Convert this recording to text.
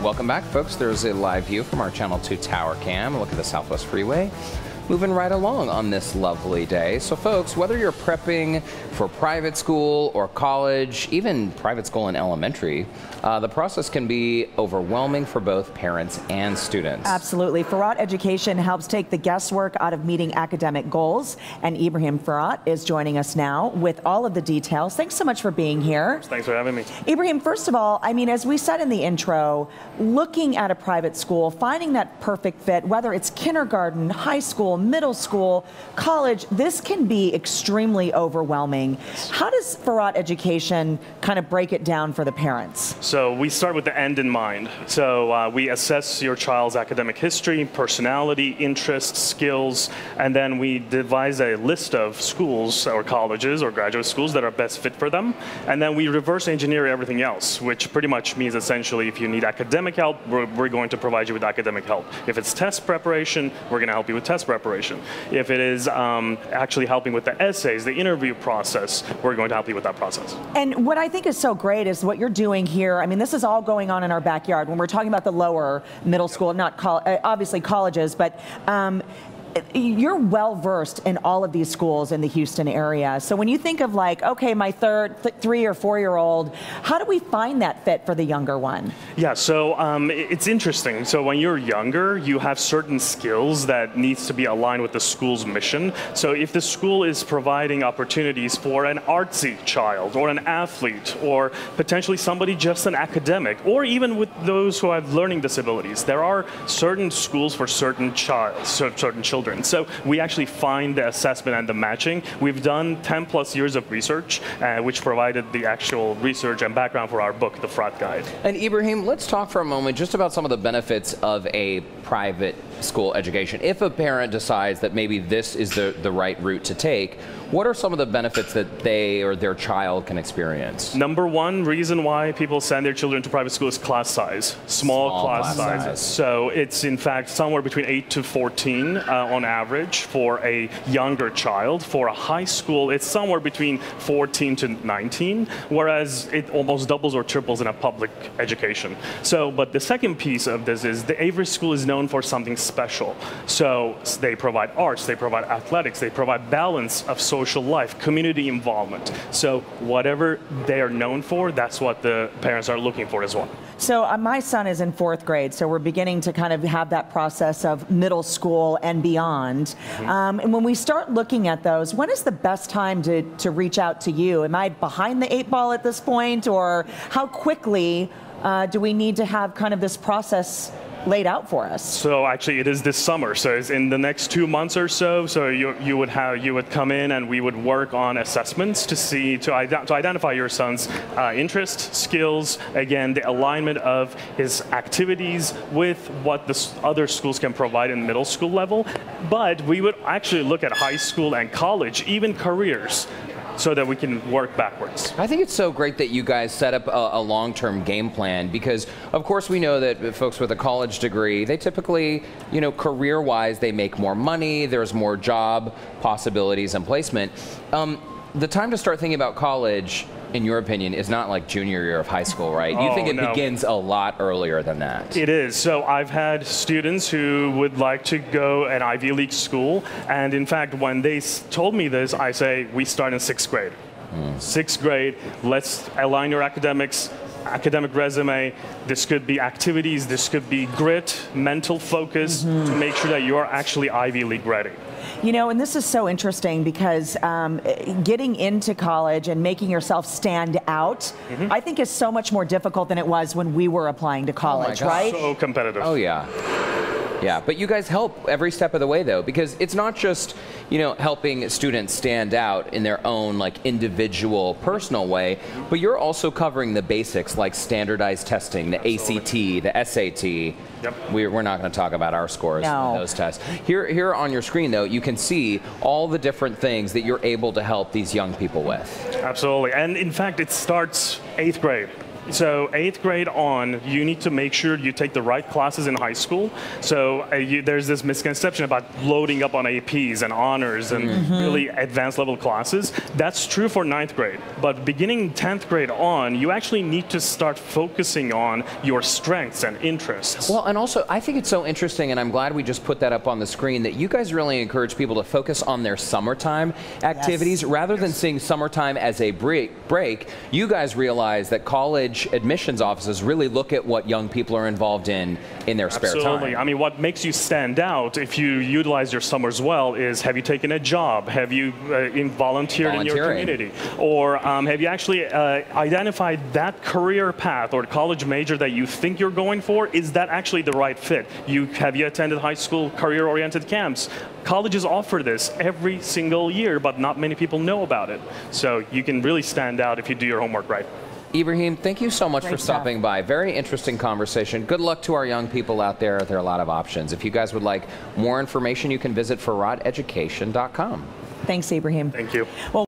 Welcome back, folks. There's a live view from our Channel 2 Tower Cam. Look at the Southwest Freeway. Moving right along on this lovely day. So folks, whether you're prepping for private school or college, even private school and elementary, the process can be overwhelming for both parents and students. Absolutely. Firat Education helps take the guesswork out of meeting academic goals. And Ibrahim Firat is joining us now with all of the details. Thanks so much for being here. Thanks for having me. Ibrahim, first of all, I mean, as we said in the intro, looking at a private school, finding that perfect fit, whether it's kindergarten, high school, middle school, college, this can be extremely overwhelming. How does Firat Education kind of break it down for the parents? So we start with the end in mind. So we assess your child's academic history, personality, interests, skills, and then we devise a list of schools or colleges or graduate schools that are best fit for them. And then we reverse engineer everything else, which pretty much means essentially if you need academic help, we're going to provide you with academic help. If it's test preparation, we're going to help you with test preparation. If it is actually helping with the essays, the interview process, we're going to help you with that process. And what I think is so great is what you're doing here. I mean, this is all going on in our backyard when we're talking about the lower middle school, not obviously colleges, but you're well versed in all of these schools in the Houston area. So when you think of like, okay, my 3 or 4-year-old, how do we find that fit for the younger one? Yeah, so it's interesting. So when you're younger, you have certain skills that needs to be aligned with the school's mission. So if the school is providing opportunities for an artsy child or an athlete or potentially somebody just an academic, or even with those who have learning disabilities, there are certain schools for certain children. So we actually find the assessment and the matching. We've done 10+ years of research, which provided the actual research and background for our book, The Firat Guide. And Ibrahim, let's talk for a moment just about some of the benefits of a private school education. If a parent decides that maybe this is the right route to take, what are some of the benefits that they or their child can experience? Number one reason why people send their children to private school is class size, small class sizes. So it's in fact somewhere between 8 to 14 on average for a younger child. For a high school, it's somewhere between 14 to 19, whereas it almost doubles or triples in a public education. So, but the second piece of this is the Avery School is known for something special. So they provide arts, they provide athletics, they provide balance of social life, community involvement. So whatever they are known for, that's what the parents are looking for as well. So my son is in 4th grade, so we're beginning to kind of have that process of middle school and beyond. And when we start looking at those, when is the best time to reach out to you? Am I behind the 8 ball at this point, or how quickly do we need to have kind of this process laid out for us? So actually it is this summer, so it's in the next 2 months or so. So you would come in and we would work on assessments to identify your son's interests, skills, again the alignment of his activities with what the other schools can provide in middle school level. But we would actually look at high school and college, even careers, so that we can work backwards. I think it's so great that you guys set up a long-term game plan, because of course we know that folks with a college degree, they typically, you know, career-wise, they make more money, there's more job possibilities and placement. The time to start thinking about college, in your opinion, is not like junior year of high school, right? You think it begins a lot earlier than that. It is. So I've had students who would like to go an Ivy League school, and in fact, when they told me this, I say, we start in 6th grade. 6th grade, let's align your academics, academic resume. This could be activities, this could be grit, mental focus, to make sure that you're actually Ivy League ready. You know, and this is so interesting because getting into college and making yourself stand out, I think is so much more difficult than it was when we were applying to college, right? So competitive. Oh yeah. Yeah, but you guys help every step of the way though, because it's not just, you know, helping students stand out in their own like individual personal way, but you're also covering the basics like standardized testing, the ACT, the SAT. Yep. We're not going to talk about our scores in those tests. Here on your screen though, you can see all the different things that you're able to help these young people with. Absolutely, and in fact it starts 8th grade. So 8th grade on, you need to make sure you take the right classes in high school. So there's this misconception about loading up on APs and honors and really advanced level classes. That's true for 9th grade. But beginning 10th grade on, you actually need to start focusing on your strengths and interests. Well, and also, I think it's so interesting, and I'm glad we just put that up on the screen, that you guys really encourage people to focus on their summertime activities rather than seeing summertime as a break. You guys realize that college admissions offices really look at what young people are involved in their spare time. Absolutely. I mean, what makes you stand out if you utilize your summers well is, have you taken a job? Have you volunteered in your community? Or have you actually identified that career path or college major that you think you're going for? Is that actually the right fit? Have you attended high school career-oriented camps? Colleges offer this every single year, but not many people know about it. So you can really stand out if you do your homework right. Ibrahim, thank you so much for stopping by. Very interesting conversation. Good luck to our young people out there. There are a lot of options. If you guys would like more information, you can visit FiratEducation.com. Thanks, Ibrahim. Thank you. Well,